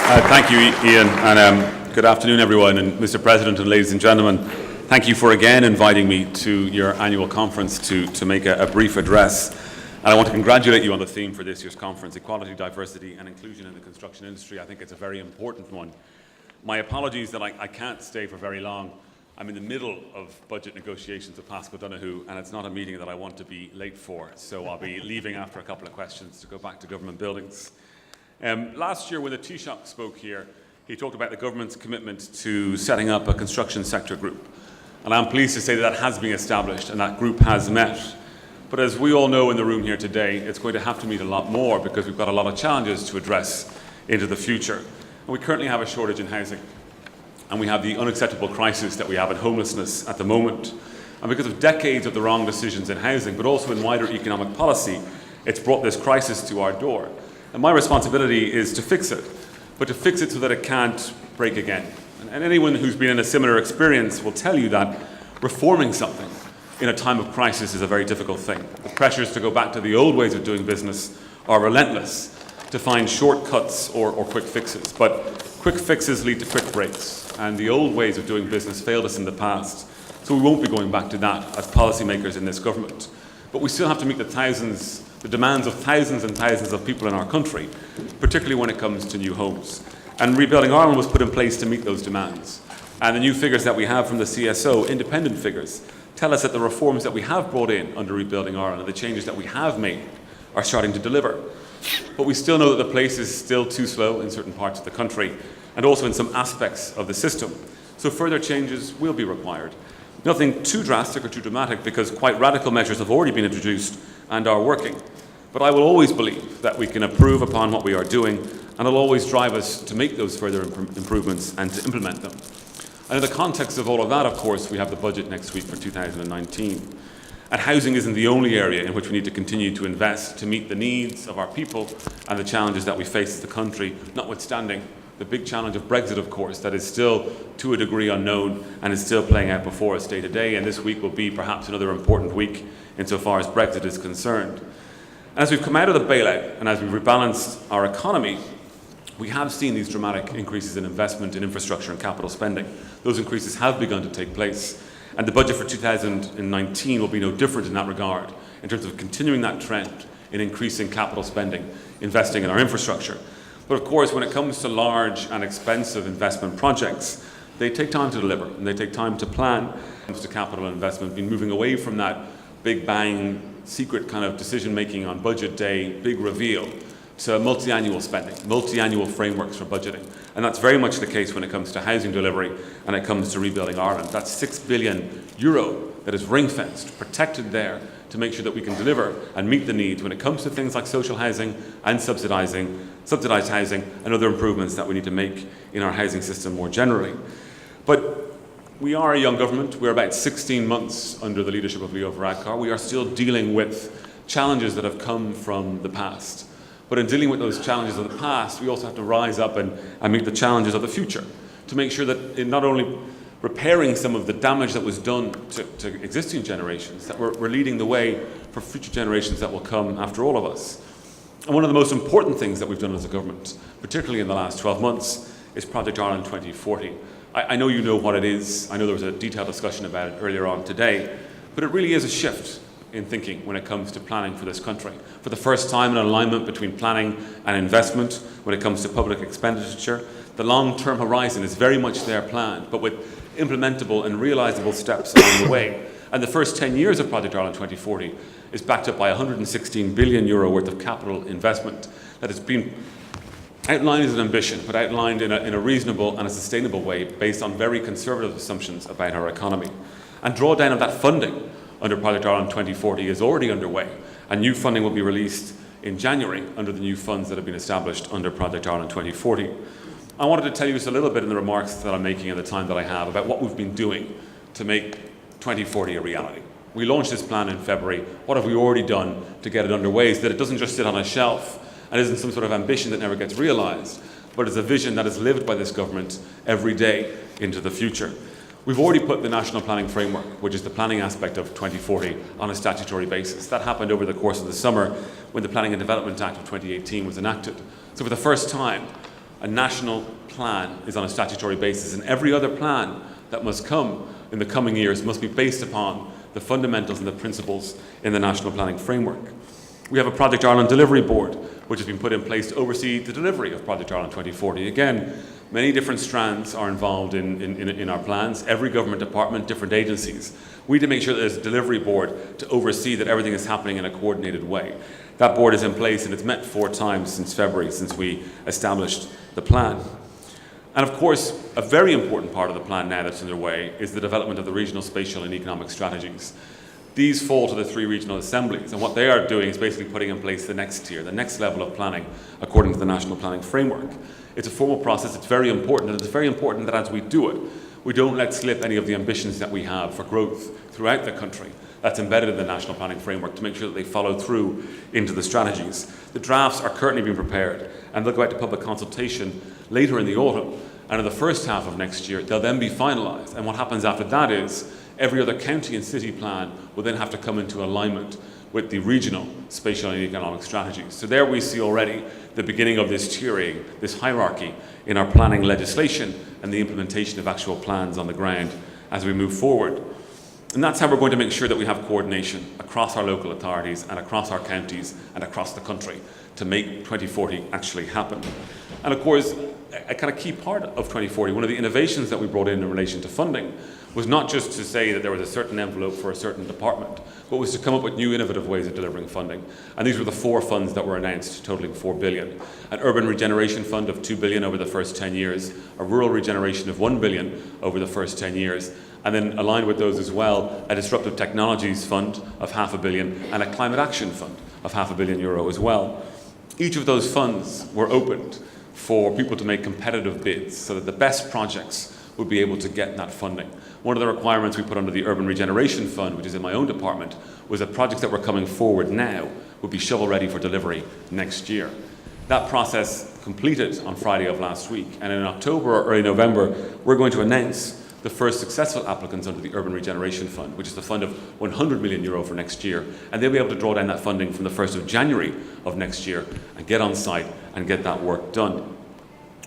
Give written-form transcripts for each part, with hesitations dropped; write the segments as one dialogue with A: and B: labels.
A: Thank you, Ian, and good afternoon, everyone. And Mr. President and ladies and gentlemen, thank you for again inviting me to your annual conference to make a brief address. And I want to congratulate you on the theme for this year's conference, Equality, Diversity and Inclusion in the Construction Industry. I think it's a very important one. My apologies that I can't stay for very long. I'm in the middle of budget negotiations with Pascal Donoghue, and it's not a meeting that I want to be late for, so I'll be leaving after a couple of questions to go back to government buildings. Last year, when the Taoiseach spoke here, he talked about the government's commitment to setting up a construction sector group. And I'm pleased to say that has been established and that group has met. But as we all know in the room here today, it's going to have to meet a lot more because we've got a lot of challenges to address into the future. And we currently have a shortage in housing. And we have the unacceptable crisis that we have in homelessness at the moment. And because of decades of the wrong decisions in housing, but also in wider economic policy, it's brought this crisis to our door. And my responsibility is to fix it, but to fix it so that it can't break again. And anyone who's been in a similar experience will tell you that reforming something in a time of crisis is a very difficult thing. The pressures to go back to the old ways of doing business are relentless, to find shortcuts or quick fixes. But quick fixes lead to quick breaks, and the old ways of doing business failed us in the past. So we won't be going back to that as policymakers in this government. But we still have to meet the demands of thousands and thousands of people in our country, particularly when it comes to new homes. And Rebuilding Ireland was put in place to meet those demands. And the new figures that we have from the CSO, independent figures, tell us that the reforms that we have brought in under Rebuilding Ireland and the changes that we have made are starting to deliver. But we still know that the pace is still too slow in certain parts of the country and also in some aspects of the system. So further changes will be required. Nothing too drastic or too dramatic because quite radical measures have already been introduced and are working. But I will always believe that we can improve upon what we are doing, and it'll always drive us to make those further improvements and to implement them. And in the context of all of that, of course, we have the budget next week for 2019. And housing isn't the only area in which we need to continue to invest to meet the needs of our people and the challenges that we face as a country, notwithstanding the big challenge of Brexit, of course, that is still to a degree unknown and is still playing out before us day to day. And this week will be perhaps another important week insofar as Brexit is concerned. And as we've come out of the bailout and as we've rebalanced our economy, we have seen these dramatic increases in investment in infrastructure and capital spending. Those increases have begun to take place. And the budget for 2019 will be no different in that regard, in terms of continuing that trend in increasing capital spending, investing in our infrastructure. But of course, when it comes to large and expensive investment projects, they take time to deliver and they take time to plan. When it comes to capital investment, been moving away from that big bang, secret kind of decision making on budget day, big reveal, to multi-annual spending, multi-annual frameworks for budgeting. And that's very much the case when it comes to housing delivery and it comes to Rebuilding Ireland. That's €6 billion that is ring-fenced, protected there to make sure that we can deliver and meet the needs when it comes to things like social housing and subsidised housing and other improvements that we need to make in our housing system more generally. But we are a young government. We're about 16 months under the leadership of Leo Varadkar. We are still dealing with challenges that have come from the past. But in dealing with those challenges of the past, we also have to rise up and meet the challenges of the future to make sure that in not only repairing some of the damage that was done to existing generations, that we're leading the way for future generations that will come after all of us. And one of the most important things that we've done as a government, particularly in the last 12 months, is Project Ireland 2040. I know you know what it is. I know there was a detailed discussion about it earlier on today, but it really is a shift in thinking when it comes to planning for this country. For the first time, an alignment between planning and investment when it comes to public expenditure. The long-term horizon is very much there planned, but with implementable and realisable steps along the way. And the first 10 years of Project Ireland 2040 is backed up by €116 billion worth of capital investment that has been outlined as an ambition, but outlined in a reasonable and a sustainable way based on very conservative assumptions about our economy. And drawdown of that funding under Project Ireland 2040 is already underway, and new funding will be released in January under the new funds that have been established under Project Ireland 2040. I wanted to tell you just a little bit in the remarks that I'm making in the time that I have about what we've been doing to make 2040 a reality. We launched this plan in February. What have we already done to get it underway so that it doesn't just sit on a shelf and isn't some sort of ambition that never gets realised, but is a vision that is lived by this government every day into the future. We've already put the National Planning Framework, which is the planning aspect of 2040, on a statutory basis. That happened over the course of the summer when the Planning and Development Act of 2018 was enacted. So for the first time, A national plan is on a statutory basis, and every other plan that must come in the coming years must be based upon the fundamentals and the principles in the National Planning Framework. We have a Project Ireland Delivery Board, which has been put in place to oversee the delivery of Project Ireland 2040. Again, many different strands are involved in our plans, every government department, different agencies. We need to make sure that there's a delivery board to oversee that everything is happening in a coordinated way. That board is in place and it's met 4 times since February, since we established the plan. And of course, a very important part of the plan now that's underway is the development of the regional, spatial and economic strategies. These fall to the 3 regional assemblies, and what they are doing is basically putting in place the next tier, the next level of planning according to the National Planning Framework. It's a formal process, it's very important, and it's very important that as we do it, we don't let slip any of the ambitions that we have for growth throughout the country that's embedded in the National Planning Framework to make sure that they follow through into the strategies. The drafts are currently being prepared, and they'll go out to public consultation later in the autumn, and in the first half of next year, they'll then be finalised. And what happens after that is every other county and city plan will then have to come into alignment with the regional spatial and economic strategies. So there we see already the beginning of this tiering, this hierarchy in our planning legislation and the implementation of actual plans on the ground as we move forward. And that's how we're going to make sure that we have coordination across our local authorities and across our counties and across the country to make 2040 actually happen. And of course, a kind of key part of 2040, one of the innovations that we brought in relation to funding was not just to say that there was a certain envelope for a certain department, but was to come up with new innovative ways of delivering funding. And these were the 4 funds that were announced, totaling 4 billion. An urban regeneration fund of 2 billion over the first 10 years, a rural regeneration of 1 billion over the first 10 years, and then aligned with those as well, a disruptive technologies fund of €500 million and a climate action fund of €500 million as well. Each of those funds were opened for people to make competitive bids so that the best projects would be able to get that funding. One of the requirements we put under the Urban Regeneration Fund, which is in my own department, was that projects that were coming forward now would be shovel-ready for delivery next year. That process completed on Friday of last week, and in October or early November, we're going to announce the first successful applicants under the Urban Regeneration Fund, which is the fund of €100 million for next year, and they'll be able to draw down that funding from the 1st of January of next year and get on site and get that work done.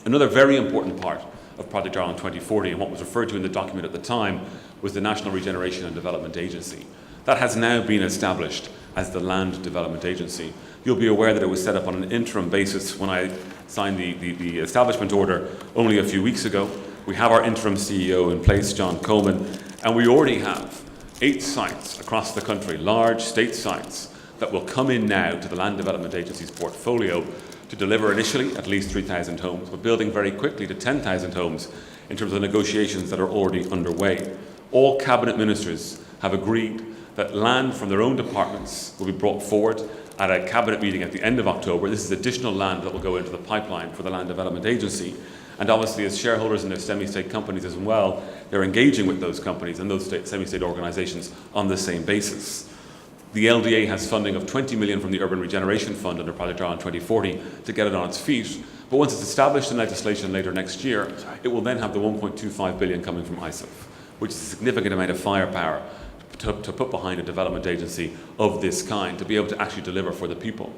A: Another very important part of Project Ireland 2040, and what was referred to in the document at the time, was the National Regeneration and Development Agency. That has now been established as the Land Development Agency. You'll be aware that it was set up on an interim basis when I signed the establishment order only a few weeks ago. We have our interim CEO in place, John Coleman, and we already have 8 sites across the country, large state sites, that will come in now to the Land Development Agency's portfolio to deliver initially at least 3,000 homes. We're building very quickly to 10,000 homes in terms of the negotiations that are already underway. All cabinet ministers have agreed that land from their own departments will be brought forward at a cabinet meeting at the end of October. This is additional land that will go into the pipeline for the Land Development Agency. And obviously, as shareholders in their semi-state companies as well, they're engaging with those companies and those semi-state organisations on the same basis. The LDA has funding of 20 million from the Urban Regeneration Fund under Project Ireland 2040 to get it on its feet. But once it's established in legislation later next year, it will then have the 1.25 billion coming from CIF, which is a significant amount of firepower to put behind a development agency of this kind, to be able to actually deliver for the people.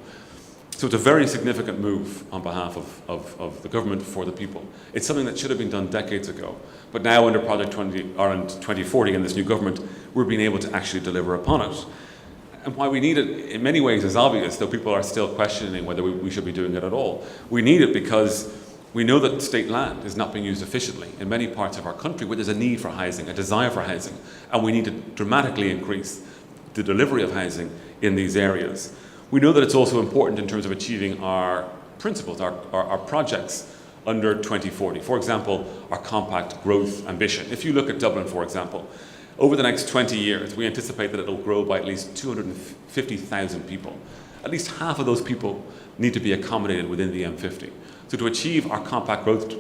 A: So it's a very significant move on behalf of the government for the people. It's something that should have been done decades ago. But now under Project Ireland 2040 and this new government, we're being able to actually deliver upon it. And why we need it, in many ways, is obvious, though people are still questioning whether we should be doing it at all. We need it because we know that state land is not being used efficiently in many parts of our country where there's a need for housing, a desire for housing, and we need to dramatically increase the delivery of housing in these areas. We know that it's also important in terms of achieving our principles, our projects under 2040. For example, our compact growth ambition. If you look at Dublin, for example, over the next 20 years, we anticipate that it will grow by at least 250,000 people. At least half of those people need to be accommodated within the M50. So to achieve our compact growth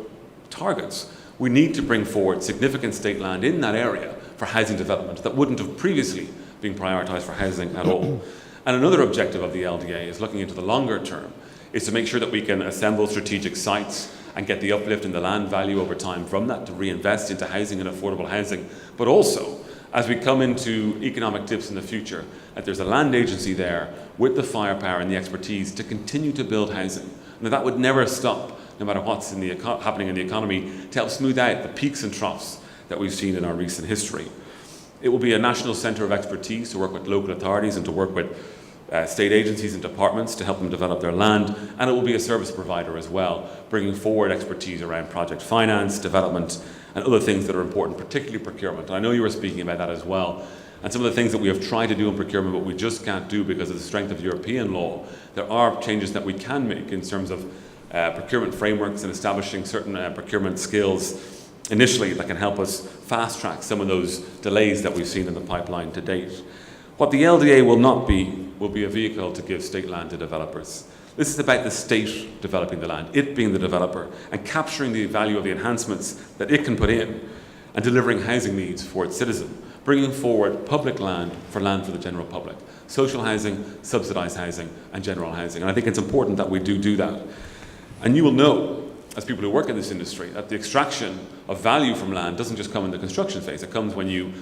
A: targets, we need to bring forward significant state land in that area for housing development that wouldn't have previously been prioritised for housing at all. And another objective of the LDA is looking into the longer term, is to make sure that we can assemble strategic sites and get the uplift in the land value over time from that to reinvest into housing and affordable housing, but also as we come into economic dips in the future, that there's a land agency there with the firepower and the expertise to continue to build housing. And that would never stop no matter what's happening in the economy, to help smooth out the peaks and troughs that we've seen in our recent history. It will be a national centre of expertise to work with local authorities and to work with state agencies and departments to help them develop their land, and it will be a service provider as well, bringing forward expertise around project finance, development, and other things that are important, particularly procurement. And I know you were speaking about that as well. And some of the things that we have tried to do in procurement, but we just can't do because of the strength of European law, there are changes that we can make in terms of procurement frameworks and establishing certain procurement skills initially that can help us fast track some of those delays that we've seen in the pipeline to date. What the LDA will be a vehicle to give state land to developers. This is about the state developing the land, it being the developer, and capturing the value of the enhancements that it can put in and delivering housing needs for its citizen, bringing forward public land for the general public, social housing, subsidised housing, and general housing. And I think it's important that we do that. And you will know, as people who work in this industry, that the extraction of value from land doesn't just come in the construction phase. It comes when you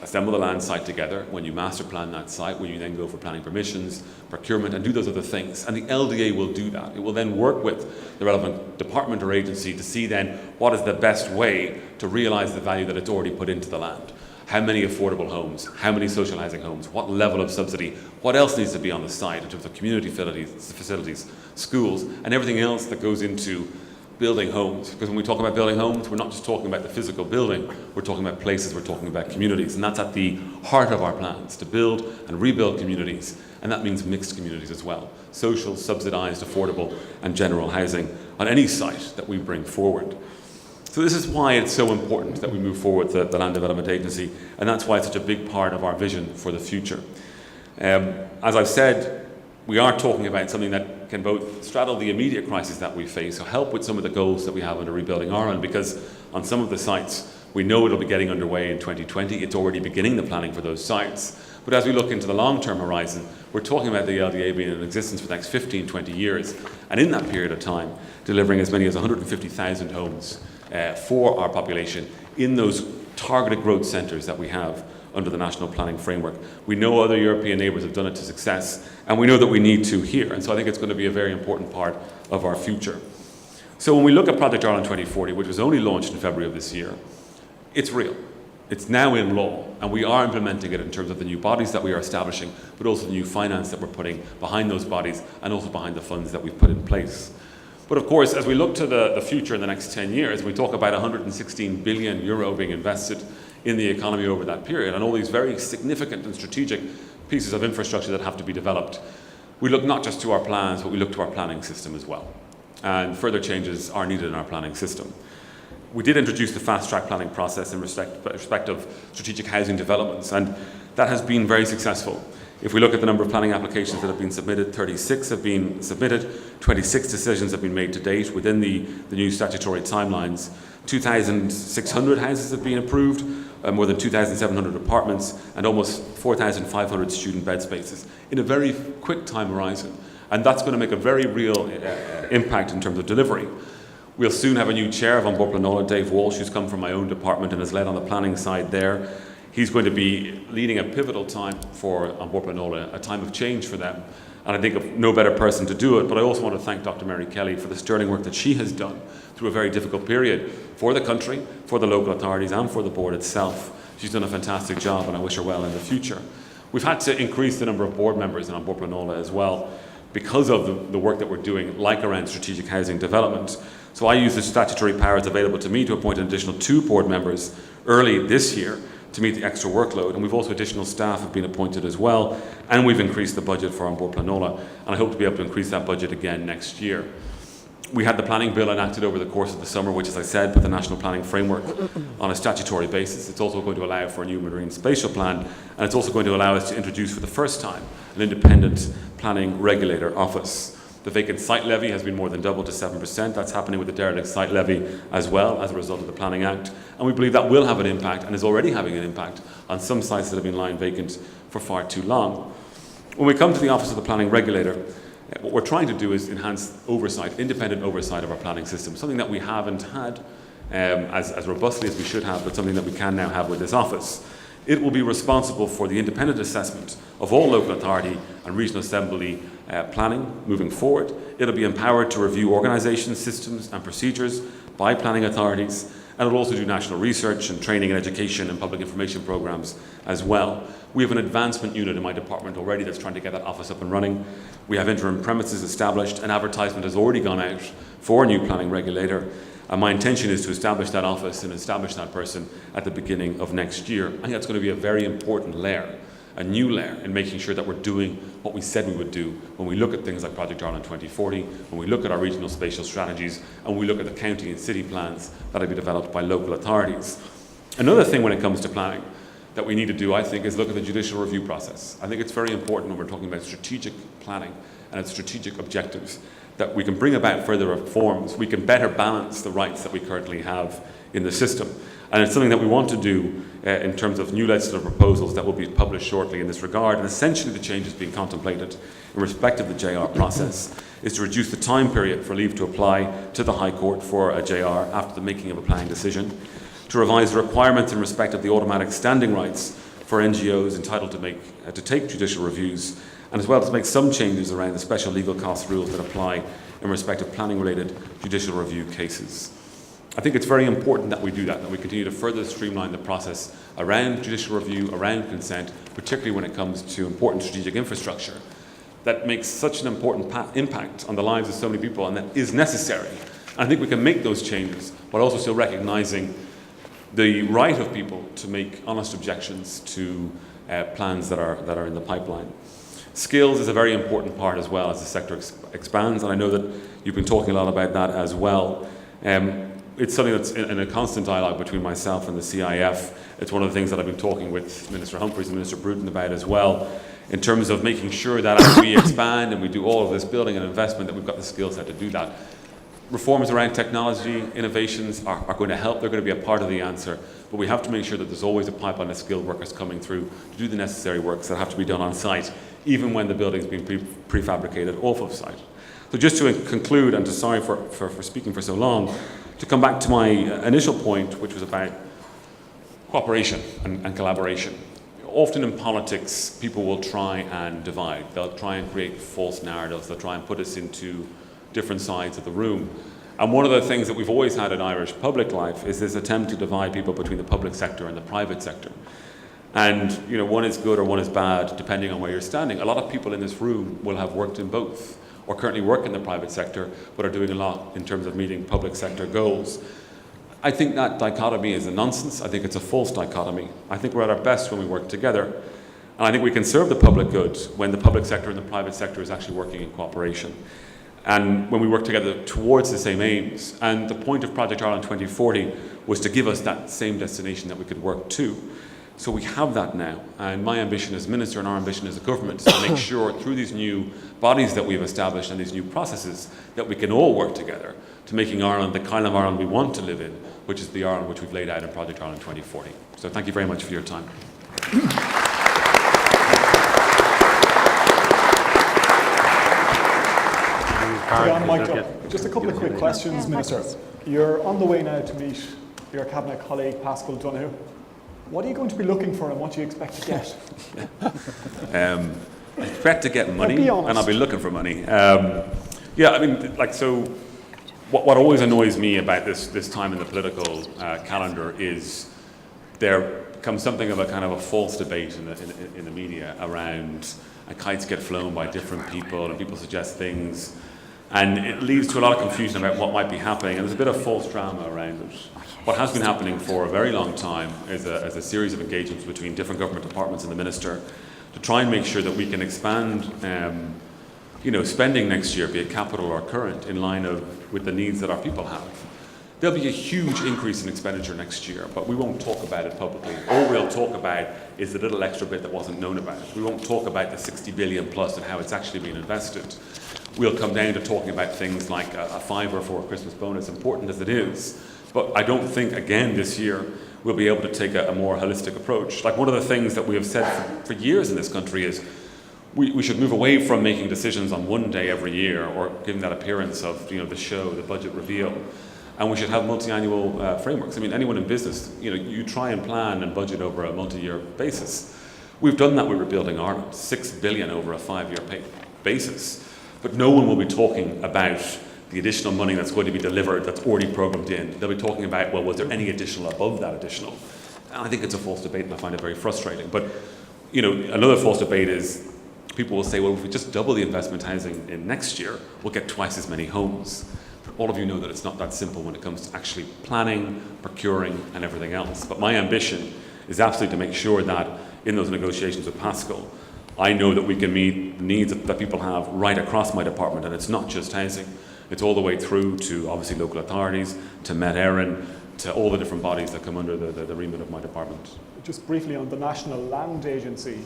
A: assemble the land site together, when you master plan that site, when you then go for planning permissions, procurement, and do those other things. And the LDA will do that. It will then work with the relevant department or agency to see then what is the best way to realise the value that it's already put into the land. How many affordable homes, how many social housing homes, what level of subsidy, what else needs to be on the site in terms of community facilities, schools, and everything else that goes into building homes. Because when we talk about building homes, we're not just talking about the physical building, we're talking about places, we're talking about communities. And that's at the heart of our plans, to build and rebuild communities. And that means mixed communities as well. Social, subsidised, affordable, and general housing on any site that we bring forward. So this is why it's so important that we move forward the Land Development Agency, and that's why it's such a big part of our vision for the future. As I've said, we are talking about something that can both straddle the immediate crisis that we face, so help with some of the goals that we have under Rebuilding Ireland, because on some of the sites, we know it'll be getting underway in 2020. It's already beginning the planning for those sites. But as we look into the long-term horizon, we're talking about the LDA being in existence for the next 15, 20 years, and in that period of time, delivering as many as 150,000 homes for our population in those targeted growth centres that we have under the National Planning Framework. We know other European neighbours have done it to success, and we know that we need to here. And so I think it's going to be a very important part of our future. So when we look at Project Ireland 2040, which was only launched in February of this year, it's real. It's now in law, and we are implementing it in terms of the new bodies that we are establishing, but also the new finance that we're putting behind those bodies and also behind the funds that we've put in place. But of course, as we look to the future in the next 10 years, we talk about €116 billion being invested in the economy over that period, and all these very significant and strategic pieces of infrastructure that have to be developed. We look not just to our plans, but we look to our planning system as well. And further changes are needed in our planning system. We did introduce the fast-track planning process in respect of strategic housing developments, and that has been very successful. If we look at the number of planning applications that have been submitted, 36 have been submitted, 26 decisions have been made to date within the new statutory timelines. 2,600 houses have been approved, more than 2,700 apartments, and almost 4,500 student bed spaces in a very quick time horizon. And that's going to make a very real impact in terms of delivery. We'll soon have a new chair of An Bord Pleanála, Dave Walsh, who's come from my own department and has led on the planning side there. He's going to be leading a pivotal time for An Bord Pleanála, a time of change for them. And I think of no better person to do it, but I also want to thank Dr. Mary Kelly for the sterling work that she has done through a very difficult period for the country, for the local authorities, and for the board itself. She's done a fantastic job, and I wish her well in the future. We've had to increase the number of board members in An Bord Pleanála as well because of the work that we're doing, like around strategic housing development. So I use the statutory powers available to me to appoint an additional 2 board members early this year to meet the extra workload, and we've also additional staff have been appointed as well, and we've increased the budget for An Bord Pleanála, and I hope to be able to increase that budget again next year. We had the planning bill enacted over the course of the summer, which, as I said, put the National Planning Framework on a statutory basis. It's also going to allow for a new marine spatial plan, and it's also going to allow us to introduce for the first time an independent planning regulator office. The vacant site levy has been more than doubled to 7%. That's happening with the derelict site levy as well as a result of the Planning Act. And we believe that will have an impact and is already having an impact on some sites that have been lying vacant for far too long. When we come to the Office of the Planning Regulator, what we're trying to do is enhance oversight, independent oversight of our planning system, something that we haven't had as robustly as we should have, but something that we can now have with this office. It will be responsible for the independent assessment of all local authority and regional assembly planning moving forward. It'll be empowered to review organisation systems and procedures by planning authorities, and it'll also do national research and training and education and public information programmes as well. We have an advancement unit in my department already that's trying to get that office up and running. We have interim premises established, and advertisement has already gone out for a new planning regulator. And my intention is to establish that office and establish that person at the beginning of next year. I think that's going to be a very important layer, a new layer, in making sure that we're doing what we said we would do when we look at things like Project Ireland 2040, when we look at our regional spatial strategies, and we look at the county and city plans that will be developed by local authorities. Another thing when it comes to planning that we need to do, I think, is look at the judicial review process. I think it's very important when we're talking about strategic planning and its strategic objectives that we can bring about further reforms. We can better balance the rights that we currently have in the system. And it's something that we want to do in terms of new legislative proposals that will be published shortly in this regard. And essentially the changes being contemplated in respect of the JR process is to reduce the time period for leave to apply to the High Court for a JR after the making of a planning decision, to revise the requirements in respect of the automatic standing rights for NGOs entitled to take judicial reviews, and as well to make some changes around the special legal cost rules that apply in respect of planning-related judicial review cases. I think it's very important that we do that we continue to further streamline the process around judicial review, around consent, particularly when it comes to important strategic infrastructure that makes such an important impact on the lives of so many people and that is necessary. And I think we can make those changes while also still recognising the right of people to make honest objections to plans that are in the pipeline. Skills is a very important part as well as the sector expands, and I know that you've been talking a lot about that as well. It's something that's in a constant dialogue between myself and the CIF. It's one of the things that I've been talking with Minister Humphreys and Minister Bruton about as well, in terms of making sure that as we expand and we do all of this building and investment, that we've got the skill set to do that. Reforms around technology, innovations are going to help. They're going to be a part of the answer. But we have to make sure that there's always a pipeline of skilled workers coming through to do the necessary works that have to be done on site, even when the building's been prefabricated off of site. So just to conclude, and sorry for speaking for so long, to come back to my initial point, which was about cooperation and collaboration. Often in politics, people will try and divide. They'll try and create false narratives. They'll try and put us into different sides of the room. And one of the things that we've always had in Irish public life is this attempt to divide people between the public sector and the private sector. And one is good or one is bad, depending on where you're standing. A lot of people in this room will have worked in both, or currently work in the private sector, but are doing a lot in terms of meeting public sector goals. I think that dichotomy is a nonsense. I think it's a false dichotomy. I think we're at our best when we work together. And I think we can serve the public good when the public sector and the private sector is actually working in cooperation. And when we work together towards the same aims. And the point of Project Ireland 2040 was to give us that same destination that we could work to. So we have that now. And my ambition as Minister and our ambition as a government is to make sure through these new bodies that we've established and these new processes that we can all work together to making Ireland the kind of Ireland we want to live in, which is the Ireland which we've laid out in Project Ireland 2040. So thank you very much for your time.
B: Michael, just a couple of quick questions, Minister. You're on the way now to meet your Cabinet colleague, Pascal Donoghue. What are you going to be looking for and what do you expect to get?
A: I expect to get money and I'll be looking for money. What always annoys me about this time in the political calendar is there comes something of a kind of a false debate in the media around kites get flown by different people and people suggest things. And it leads to a lot of confusion about what might be happening, and there's a bit of false drama around it. What has been happening for a very long time is a series of engagements between different government departments and the Minister to try and make sure that we can expand spending next year, be it capital or current, in line with the needs that our people have. There'll be a huge increase in expenditure next year, but we won't talk about it publicly. All we'll talk about is the little extra bit that wasn't known about. We won't talk about the 60 billion plus and how it's actually being invested. We'll come down to talking about things like a fiver for a Christmas bonus, important as it is. But I don't think, again, this year, we'll be able to take a more holistic approach. Like one of the things that we have said for years in this country is we should move away from making decisions on one day every year or giving that appearance of the show, the budget reveal. And we should have multi-annual frameworks. I mean, anyone in business, you try and plan and budget over a multi-year basis. We've done that with Rebuilding Ireland, 6 billion over a 5-year basis. But no one will be talking about the additional money that's going to be delivered that's already programmed in. They'll be talking about, well, was there any additional above that additional? And I think it's a false debate, and I find it very frustrating. But, another false debate is people will say, well, if we just double the investment housing in next year, we'll get twice as many homes. But all of you know that it's not that simple when it comes to actually planning, procuring, and everything else. But my ambition is absolutely to make sure that in those negotiations with Pascal, I know that we can meet the needs that people have right across my department, and it's not just housing. It's all the way through to, obviously, local authorities, to Met Éireann, to all the different bodies that come under the remit of my department. Just
B: briefly on the National Land Agency,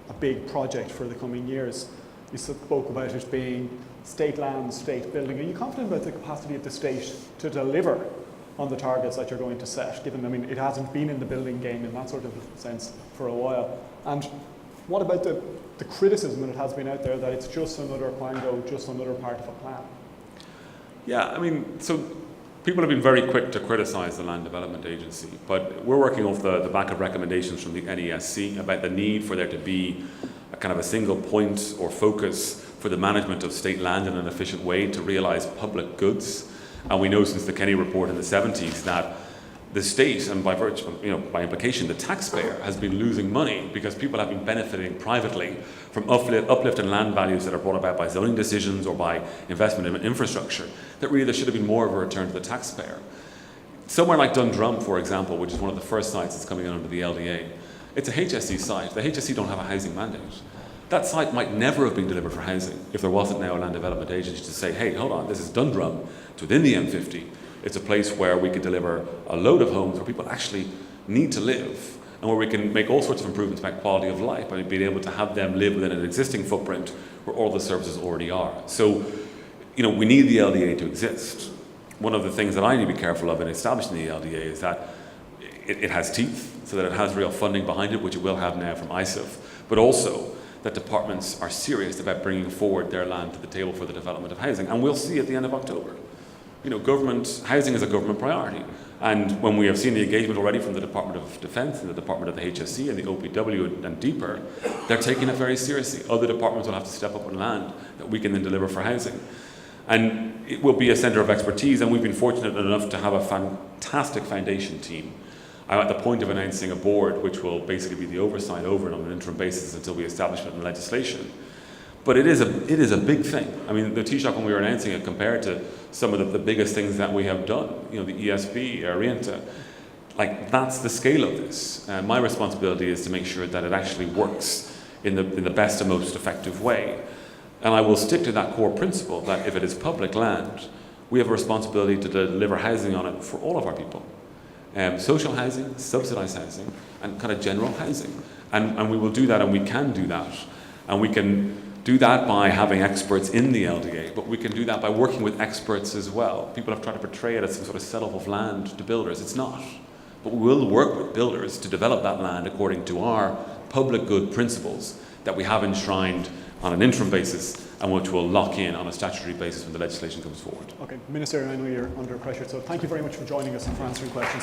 B: a big project for the coming years. You spoke about it being state land, state building. Are you confident about the capacity of the state to deliver on the targets that you're going to set, given, it hasn't been in the building game in that sort of sense for a while? And what about the criticism that has been out there that it's just another quango, just another part of a plan? Yeah, so people have been very quick to criticise the Land Development Agency, but we're working off the back of recommendations from the NESC about the need for there to be a kind of a single point or focus for the management of state land in an efficient way to realise public goods. And we know since the Kenny report in the 70s that the state, and by virtue, by implication, the taxpayer has been losing money because people have been benefiting privately from uplift in land values that are brought about by zoning decisions or by investment in infrastructure, that really there should have been more of a return to the taxpayer. Somewhere like Dundrum, for example, which is one of the first sites that's coming in under the LDA, it's a HSE site. The HSE don't have a housing mandate. That site might never have been delivered for housing if there wasn't now a Land Development Agency to say, hey, hold on, this is Dundrum, it's within the M50. It's a place where we could deliver a load of homes where people actually need to live and where we can make all sorts of improvements about quality of life by being able to have them live within an existing footprint where all the services already are. So, we need the LDA to exist. One of the things that I need to be careful of in establishing the LDA is that it has teeth, so that it has real funding behind it, which it will have now from CIF, but also that departments are serious about bringing forward their land to the table for the development of housing. And we'll see at the end of October. Housing is a government priority. And when we have seen the engagement already from the Department of Defence and the Department of the HSE and the OPW and deeper, they're taking it very seriously. Other departments will have to step up on land that we can then deliver for housing. And it will be a centre of expertise, and we've been fortunate enough to have a fantastic foundation team. I'm at the point of announcing a board which will basically be the oversight over it on an interim basis until we establish it in legislation. But it is a big thing. The Taoiseach, when we were announcing it, compared to some of the biggest things that we have done, the ESB, Arienta, that's the scale of this. My responsibility is to make sure that it actually works in the best and most effective way. And I will stick to that core principle that if it is public land, we have a responsibility to deliver housing on it for all of our people. Social housing, subsidised housing, and kind of general housing. And we will do that, and we can do that. And we can do that by having experts in the LDA, but we can do that by working with experts as well. People have tried to portray it as some sort of sell-off of land to builders. It's not. But we will work with builders to develop that land according to our public good principles that we have enshrined on an interim basis and which will lock in on a statutory basis when the legislation comes forward. Okay, Minister, I know you're under pressure, so thank you very much for joining us and for answering questions.